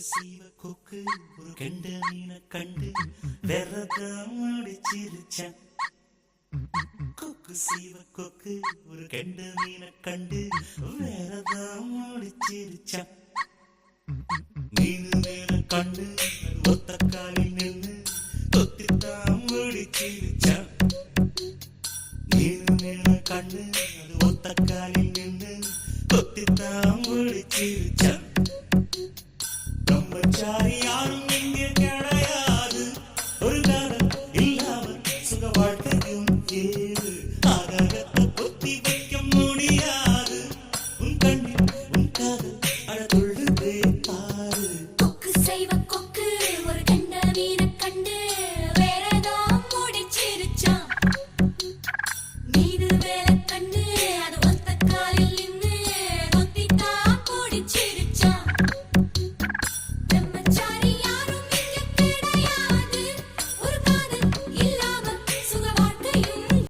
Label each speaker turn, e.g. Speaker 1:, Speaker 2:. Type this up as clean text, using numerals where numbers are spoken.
Speaker 1: சீவ கொக்கு ஒரு கெண்ட மீனை கண்டு வெறதான் அடிச்சிருச்சான். கொக்கு சீவ கொக்கு ஒரு கெண்ட மீனை கண்டு வெறதான் அடிச்சிருச்சான். மீனு மேல கண்டு ஒத்த காலில் நின்று தொத்தித்தான் முடிச்சிருச்சான். மீனு மேல கண்டு அது ஒத்த காலில் நின்று தொத்தித்தான் முடிச்சிருச்சான். பிரம்மச்சாரி யாரும் இங்கே கிடையாது, ஒரு காலம் இல்லாமல் சுக வாழ்க்கையும்